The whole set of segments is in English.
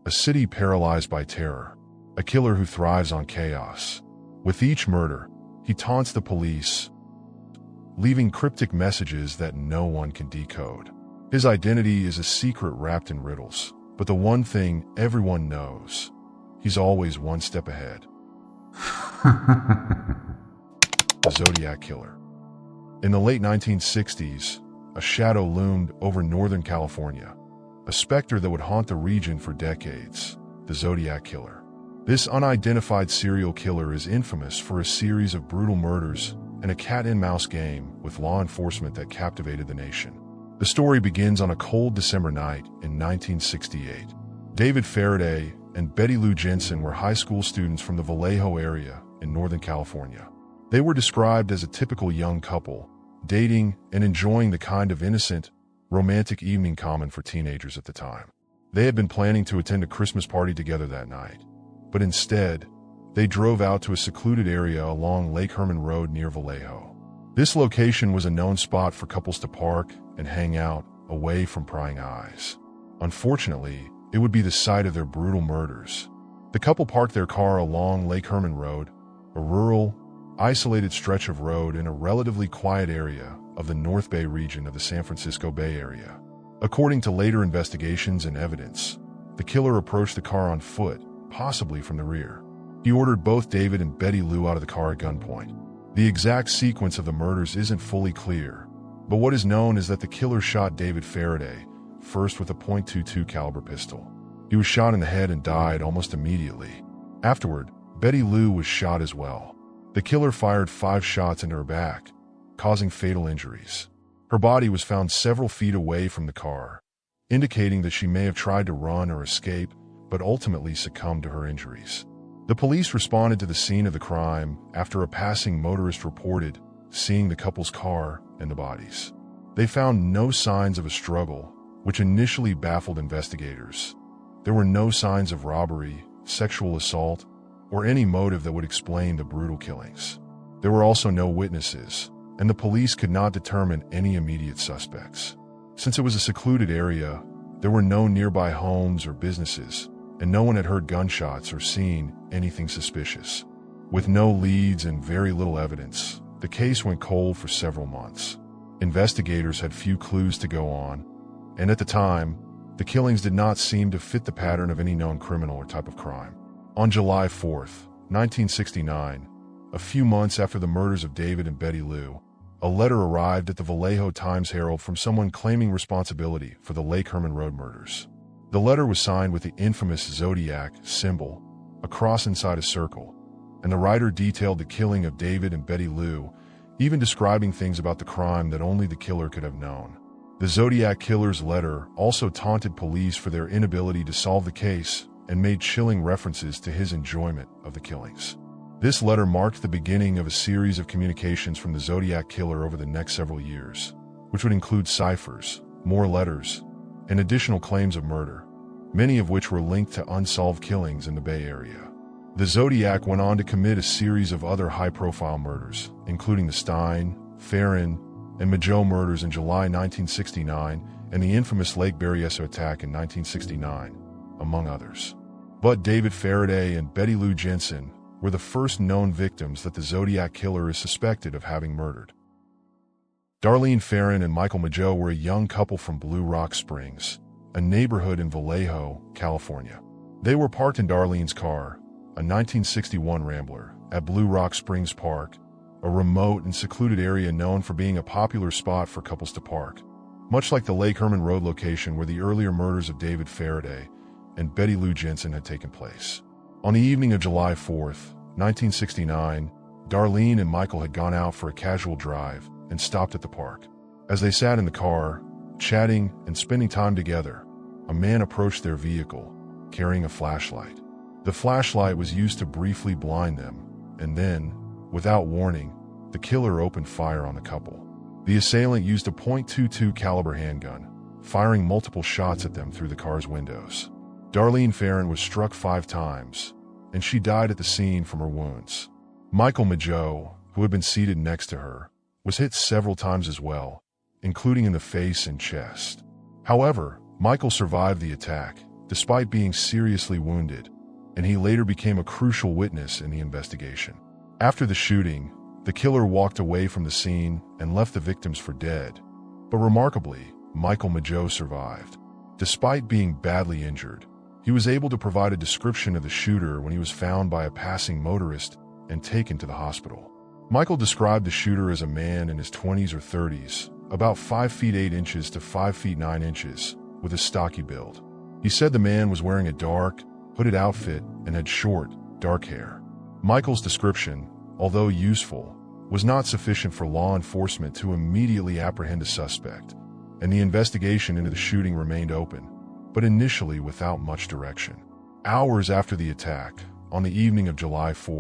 a city paralyzed by terror, a killer who thrives on chaos. With each murder, he taunts the police, leaving cryptic messages that no one can decode. His identity is a secret wrapped in riddles, but the one thing everyone knows, he's always one step ahead. The Zodiac Killer. In the late 1960s, a shadow loomed over Northern California, a specter that would haunt the region for decades, the Zodiac Killer. This unidentified serial killer is infamous for a series of brutal murders and a cat-and-mouse game with law enforcement that captivated the nation. The story begins on a cold December night in 1968. David Faraday and Betty Lou Jensen were high school students from the Vallejo area in Northern California. They were described as a typical young couple, dating and enjoying the kind of innocent, romantic evening common for teenagers at the time. They had been planning to attend a Christmas party together that night, but instead, they drove out to a secluded area along Lake Herman Road near Vallejo. This location was a known spot for couples to park and hang out away from prying eyes. Unfortunately, it would be the site of their brutal murders. The couple parked their car along Lake Herman Road, a rural, isolated stretch of road in a relatively quiet area of the North Bay region of the San Francisco Bay Area. According to later investigations and evidence, the killer approached the car on foot, possibly from the rear. He ordered both David and Betty Lou out of the car at gunpoint. The exact sequence of the murders isn't fully clear, but what is known is that the killer shot David Faraday first with a .22 caliber pistol. He was shot in the head and died almost immediately. Afterward, Betty Lou was shot as well. The killer fired 5 shots into her back, causing fatal injuries. Her body was found several feet away from the car, indicating that she may have tried to run or escape, but ultimately succumbed to her injuries. The police responded to the scene of the crime after a passing motorist reported seeing the couple's car and the bodies. They found no signs of a struggle, which initially baffled investigators. There were no signs of robbery, sexual assault, or any motive that would explain the brutal killings. There were also no witnesses, and the police could not determine any immediate suspects. Since it was a secluded area, there were no nearby homes or businesses, and no one had heard gunshots or seen anything suspicious. With no leads and very little evidence, the case went cold for several months. Investigators had few clues to go on, and at the time, the killings did not seem to fit the pattern of any known criminal or type of crime. On July 4, 1969, a few months after the murders of David and Betty Lou, a letter arrived at the Vallejo Times-Herald from someone claiming responsibility for the Lake Herman Road murders. The letter was signed with the infamous Zodiac symbol, a cross inside a circle, and the writer detailed the killing of David and Betty Lou, even describing things about the crime that only the killer could have known. The Zodiac Killer's letter also taunted police for their inability to solve the case and made chilling references to his enjoyment of the killings. This letter marked the beginning of a series of communications from the Zodiac Killer over the next several years, which would include ciphers, more letters, and additional claims of murder, many of which were linked to unsolved killings in the Bay Area. The Zodiac went on to commit a series of other high-profile murders, including the Stein, Farron, and Majo murders in July 1969 and the infamous Lake Berryessa attack in 1969, among others. But David Faraday and Betty Lou Jensen were the first known victims that the Zodiac Killer is suspected of having murdered. Darlene Farron and Michael Majo were a young couple from Blue Rock Springs, a neighborhood in Vallejo, California. They were parked in Darlene's car, a 1961 Rambler, at Blue Rock Springs Park, a remote and secluded area known for being a popular spot for couples to park, much like the Lake Herman Road location where the earlier murders of David Faraday and Betty Lou Jensen had taken place. On the evening of July 4th, 1969, Darlene and Michael had gone out for a casual drive and stopped at the park. As they sat in the car, chatting and spending time together, a man approached their vehicle, carrying a flashlight. The flashlight was used to briefly blind them, and then, without warning, the killer opened fire on the couple. The assailant used a .22 caliber handgun, firing multiple shots at them through the car's windows. Darlene Farron was struck 5 times, and she died at the scene from her wounds. Michael Majo, who had been seated next to her, was hit several times as well, including in the face and chest. However, Michael survived the attack, despite being seriously wounded, and he later became a crucial witness in the investigation. After the shooting, the killer walked away from the scene and left the victims for dead. But remarkably, Michael Mageau survived. Despite being badly injured, he was able to provide a description of the shooter when he was found by a passing motorist and taken to the hospital. Michael described the shooter as a man in his 20s or 30s, about 5 feet 8 inches to 5 feet 9 inches, with a stocky build. He said the man was wearing a dark, hooded outfit and had short, dark hair. Michael's description, although useful, was not sufficient for law enforcement to immediately apprehend a suspect, and the investigation into the shooting remained open, but initially without much direction. Hours after the attack, on the evening of July 4,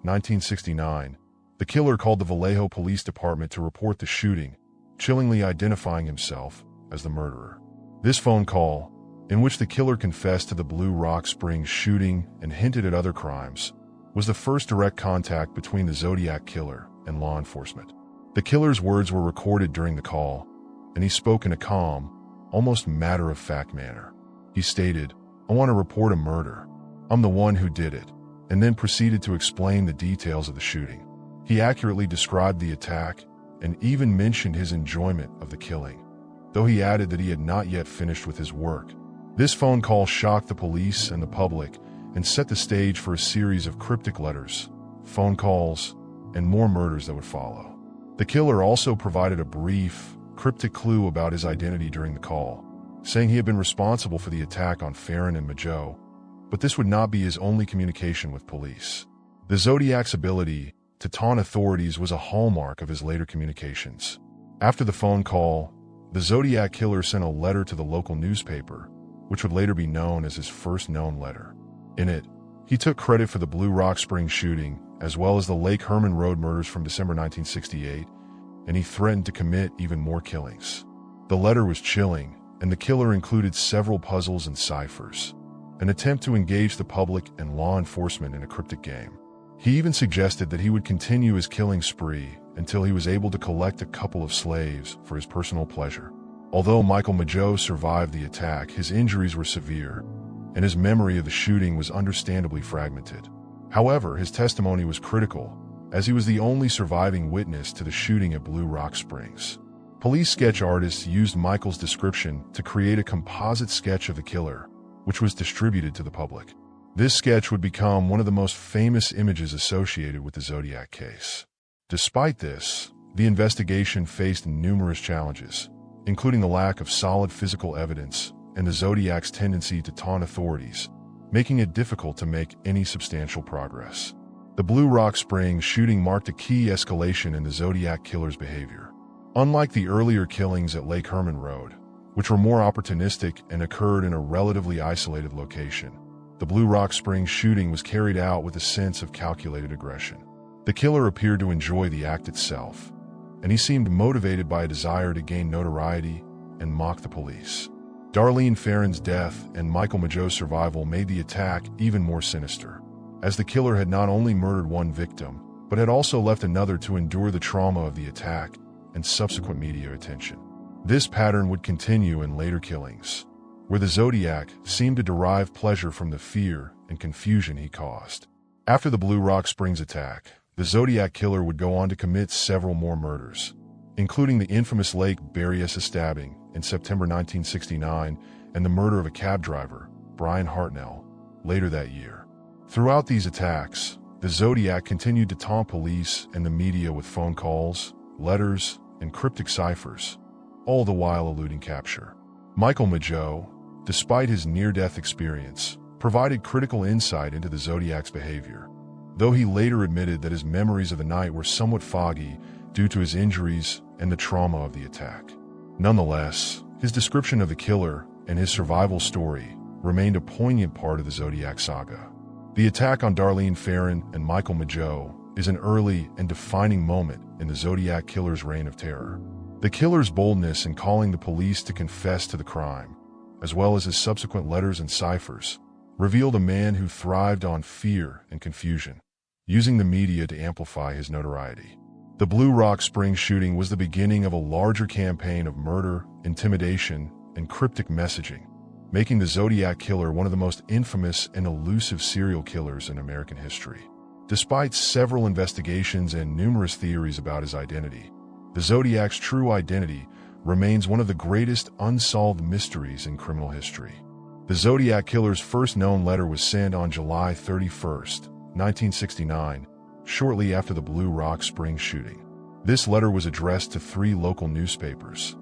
1969, the killer called the Vallejo Police Department to report the shooting, chillingly identifying himself as the murderer. This phone call, in which the killer confessed to the Blue Rock Springs shooting and hinted at other crimes, was the first direct contact between the Zodiac Killer and law enforcement. The killer's words were recorded during the call, and he spoke in a calm, almost matter-of-fact manner. He stated, "I want to report a murder. I'm the one who did it," and then proceeded to explain the details of the shooting. He accurately described the attack and even mentioned his enjoyment of the killing, though he added that he had not yet finished with his work. This phone call shocked the police and the public and set the stage for a series of cryptic letters, phone calls, and more murders that would follow. The killer also provided a brief, cryptic clue about his identity during the call, saying he had been responsible for the attack on Farron and Mageau, but this would not be his only communication with police. The Zodiac's ability to taunt authorities was a hallmark of his later communications. After the phone call, the Zodiac Killer sent a letter to the local newspaper, which would later be known as his first known letter. In it, he took credit for the Blue Rock Springs shooting, as well as the Lake Herman Road murders from December 1968, and he threatened to commit even more killings. The letter was chilling, and the killer included several puzzles and ciphers, an attempt to engage the public and law enforcement in a cryptic game. He even suggested that he would continue his killing spree until he was able to collect a couple of slaves for his personal pleasure. Although Michael Mageau survived the attack, his injuries were severe, and his memory of the shooting was understandably fragmented. However, his testimony was critical, as he was the only surviving witness to the shooting at Blue Rock Springs. Police sketch artists used Michael's description to create a composite sketch of the killer, which was distributed to the public. This sketch would become one of the most famous images associated with the Zodiac case. Despite this, the investigation faced numerous challenges, including the lack of solid physical evidence and the Zodiac's tendency to taunt authorities, making it difficult to make any substantial progress. The Blue Rock Springs shooting marked a key escalation in the Zodiac Killer's behavior. Unlike the earlier killings at Lake Herman Road, which were more opportunistic and occurred in a relatively isolated location, the Blue Rock Springs shooting was carried out with a sense of calculated aggression. The killer appeared to enjoy the act itself, and he seemed motivated by a desire to gain notoriety and mock the police. Darlene Farron's death and Michael Mageau's survival made the attack even more sinister, as the killer had not only murdered one victim, but had also left another to endure the trauma of the attack and subsequent media attention. This pattern would continue in later killings, where the Zodiac seemed to derive pleasure from the fear and confusion he caused. After the Blue Rock Springs attack, the Zodiac Killer would go on to commit several more murders, including the infamous Lake Berryessa stabbing in September 1969 and the murder of a cab driver, Brian Hartnell, later that year. Throughout these attacks, the Zodiac continued to taunt police and the media with phone calls, letters, and cryptic ciphers, all the while eluding capture. Michael Mageau, despite his near-death experience, provided critical insight into the Zodiac's behavior, though he later admitted that his memories of the night were somewhat foggy due to his injuries and the trauma of the attack. Nonetheless, his description of the killer and his survival story remained a poignant part of the Zodiac saga. The attack on Darlene Farron and Michael Mageau is an early and defining moment in the Zodiac Killer's reign of terror. The killer's boldness in calling the police to confess to the crime, as well as his subsequent letters and ciphers, revealed a man who thrived on fear and confusion, using the media to amplify his notoriety. The Blue Rock Springs shooting was the beginning of a larger campaign of murder, intimidation, and cryptic messaging, making the Zodiac Killer one of the most infamous and elusive serial killers in American history. Despite several investigations and numerous theories about his identity, the Zodiac's true identity remains one of the greatest unsolved mysteries in criminal history. The Zodiac Killer's first known letter was sent on July 31st, 1969, shortly after the Blue Rock Springs shooting. This letter was addressed to 3 local newspapers: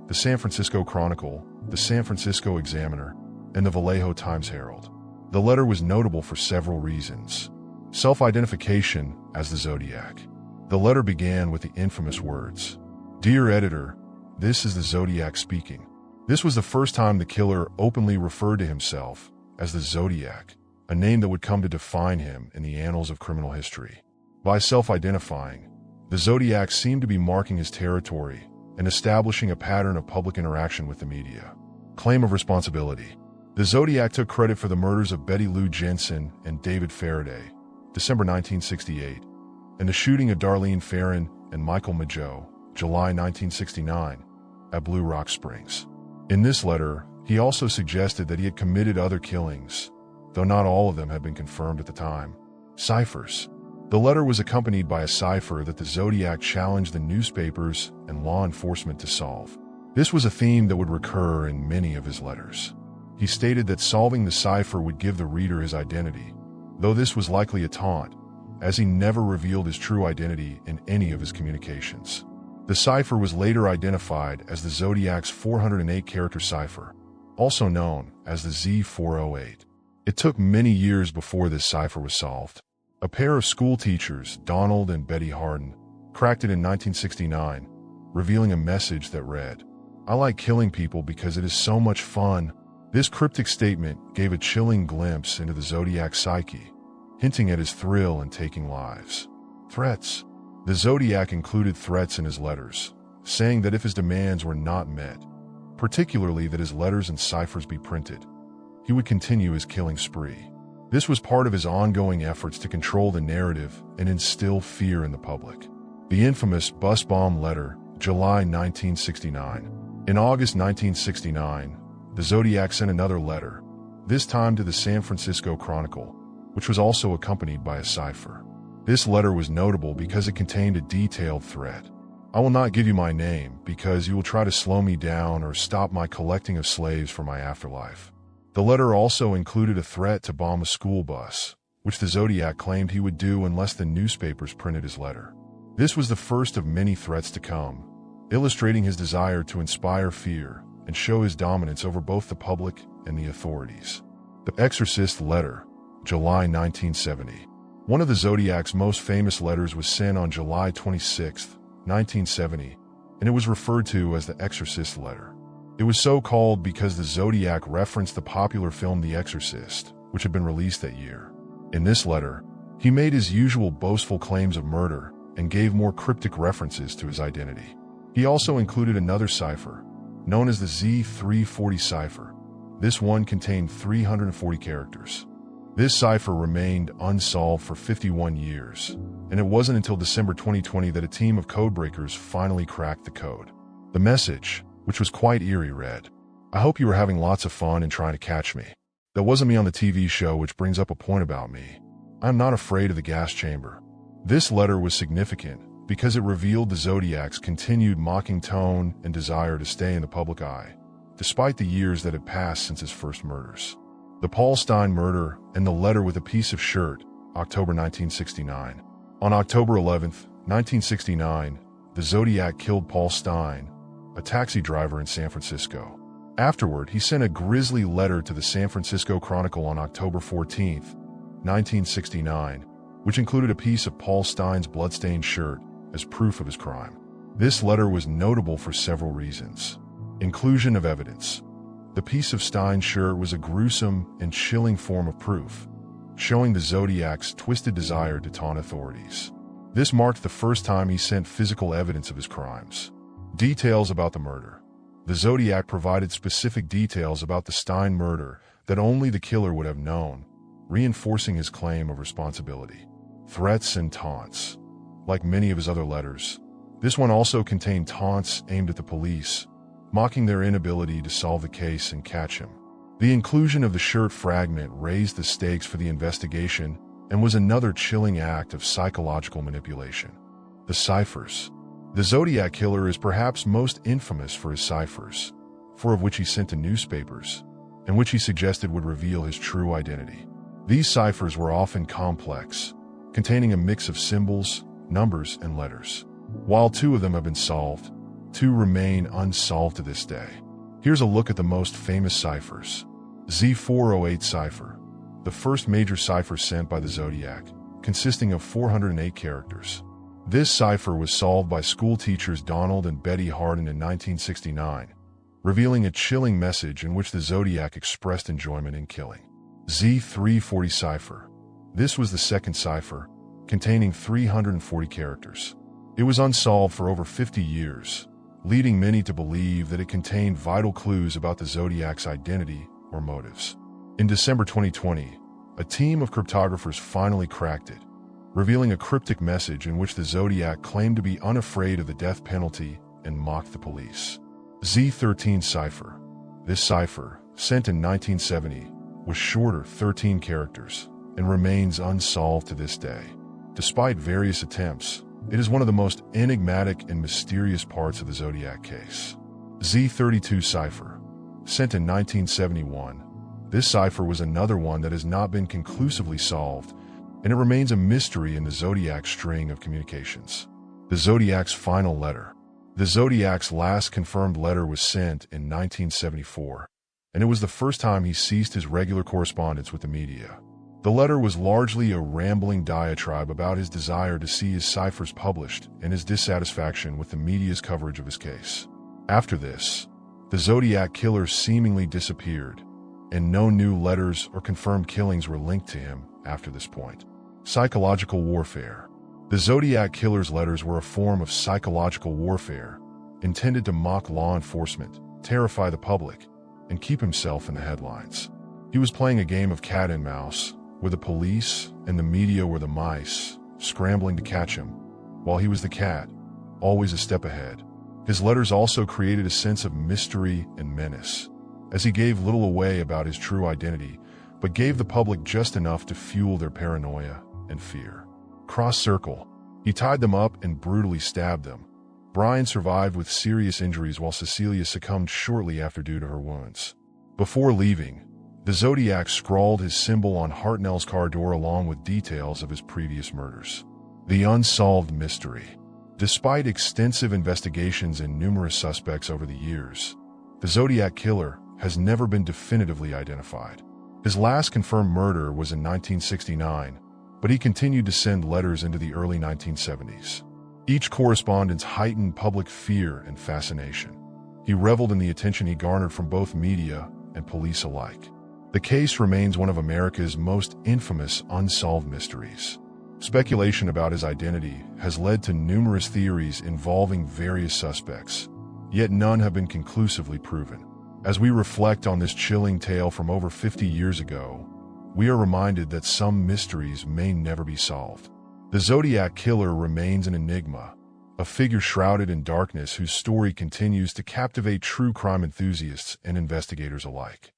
the San Francisco Chronicle, the San Francisco Examiner, and the Vallejo Times-Herald. The letter was notable for several reasons. Self-identification as the Zodiac. The letter began with the infamous words, "Dear editor, this is the Zodiac speaking." This was the first time the killer openly referred to himself as the Zodiac, a name that would come to define him in the annals of criminal history. By self-identifying, the Zodiac seemed to be marking his territory and establishing a pattern of public interaction with the media. Claim of responsibility. The Zodiac took credit for the murders of Betty Lou Jensen and David Faraday, December 1968, and the shooting of Darlene Ferrin and Michael Mageau, July 1969, at Blue Rock Springs. In this letter, he also suggested that he had committed other killings, though not all of them had been confirmed at the time. Ciphers. The letter was accompanied by a cipher that the Zodiac challenged the newspapers and law enforcement to solve. This was a theme that would recur in many of his letters. He stated that solving the cipher would give the reader his identity, though this was likely a taunt, as he never revealed his true identity in any of his communications. The cipher was later identified as the Zodiac's 408-character cipher, also known as the Z408. It took many years before this cipher was solved. A pair of school teachers, Donald and Betty Harden, cracked it in 1969, revealing a message that read, "I like killing people because it is so much fun." This cryptic statement gave a chilling glimpse into the Zodiac's psyche, hinting at his thrill in taking lives. Threats. The Zodiac included threats in his letters, saying that if his demands were not met, particularly that his letters and ciphers be printed, he would continue his killing spree. This was part of his ongoing efforts to control the narrative and instill fear in the public. The infamous bus bomb letter, July 1969. In August 1969, the Zodiac sent another letter, this time to the San Francisco Chronicle, which was also accompanied by a cipher. This letter was notable because it contained a detailed threat. "I will not give you my name because you will try to slow me down or stop my collecting of slaves for my afterlife." The letter also included a threat to bomb a school bus, which the Zodiac claimed he would do unless the newspapers printed his letter. This was the first of many threats to come, illustrating his desire to inspire fear and show his dominance over both the public and the authorities. The Exorcist letter, July 1970. One of the Zodiac's most famous letters was sent on July 26, 1970, and it was referred to as the Exorcist letter. It was so called because the Zodiac referenced the popular film The Exorcist, which had been released that year. In this letter, he made his usual boastful claims of murder and gave more cryptic references to his identity. He also included another cipher, known as the Z340 cipher. This one contained 340 characters. This cipher remained unsolved for 51 years, and it wasn't until December 2020 that a team of codebreakers finally cracked the code. The message, which was quite eerie, read, "I hope you were having lots of fun and trying to catch me. That wasn't me on the TV show, which brings up a point about me. I'm not afraid of the gas chamber." This letter was significant because it revealed the Zodiac's continued mocking tone and desire to stay in the public eye, despite the years that had passed since his first murders. The Paul Stine murder and the letter with a piece of shirt, October 1969. On October 11, 1969, the Zodiac killed Paul Stine, a taxi driver in San Francisco. Afterward, he sent a grisly letter to the San Francisco Chronicle on October 14, 1969, which included a piece of Paul Stine's bloodstained shirt as proof of his crime. This letter was notable for several reasons. Inclusion of evidence. The piece of Stine's shirt was a gruesome and chilling form of proof, showing the Zodiac's twisted desire to taunt authorities. This marked the first time he sent physical evidence of his crimes. Details about the murder. The Zodiac provided specific details about the Stine murder that only the killer would have known, reinforcing his claim of responsibility. Threats and taunts. Like many of his other letters, this one also contained taunts aimed at the police, mocking their inability to solve the case and catch him. The inclusion of the shirt fragment raised the stakes for the investigation and was another chilling act of psychological manipulation. The ciphers. The Zodiac Killer is perhaps most infamous for his ciphers, 4 of which he sent to newspapers, and which he suggested would reveal his true identity. These ciphers were often complex, containing a mix of symbols, numbers, and letters. While 2 of them have been solved, 2 remain unsolved to this day. Here's a look at the most famous ciphers. Z408 cipher, the first major cipher sent by the Zodiac, consisting of 408 characters. This cipher was solved by school teachers Donald and Betty Hardin in 1969, revealing a chilling message in which the Zodiac expressed enjoyment in killing. Z340 cipher. This was the second cipher, containing 340 characters. It was unsolved for over 50 years, leading many to believe that it contained vital clues about the Zodiac's identity or motives. In December 2020, a team of cryptographers finally cracked it, revealing a cryptic message in which the Zodiac claimed to be unafraid of the death penalty and mocked the police. Z13 cipher. This cipher, sent in 1970, was shorter, 13 characters, and remains unsolved to this day. Despite various attempts, it is one of the most enigmatic and mysterious parts of the Zodiac case. Z32 cipher. Sent in 1971, this cipher was another one that has not been conclusively solved, and it remains a mystery in the Zodiac's string of communications. The Zodiac's final letter. The Zodiac's last confirmed letter was sent in 1974, and it was the first time he ceased his regular correspondence with the media. The letter was largely a rambling diatribe about his desire to see his ciphers published and his dissatisfaction with the media's coverage of his case. After this, the Zodiac Killer seemingly disappeared, and no new letters or confirmed killings were linked to him after this point. Psychological warfare. The Zodiac Killer's letters were a form of psychological warfare, intended to mock law enforcement, terrify the public, and keep himself in the headlines. He was playing a game of cat and mouse, where the police and the media were the mice, scrambling to catch him, while he was the cat, always a step ahead. His letters also created a sense of mystery and menace, as he gave little away about his true identity, but gave the public just enough to fuel their paranoia and fear. Cross circle. He tied them up and brutally stabbed them. Brian survived with serious injuries while Cecilia succumbed shortly after due to her wounds. Before leaving, the Zodiac scrawled his symbol on Hartnell's car door along with details of his previous murders. The unsolved mystery. Despite extensive investigations and numerous suspects over the years, the Zodiac Killer has never been definitively identified. His last confirmed murder was in 1969, but he continued to send letters into the early 1970s. Each correspondence heightened public fear and fascination. He reveled in the attention he garnered from both media and police alike. The case remains one of America's most infamous unsolved mysteries. Speculation about his identity has led to numerous theories involving various suspects, yet none have been conclusively proven. As we reflect on this chilling tale from over 50 years ago, we are reminded that some mysteries may never be solved. The Zodiac Killer remains an enigma, a figure shrouded in darkness whose story continues to captivate true crime enthusiasts and investigators alike.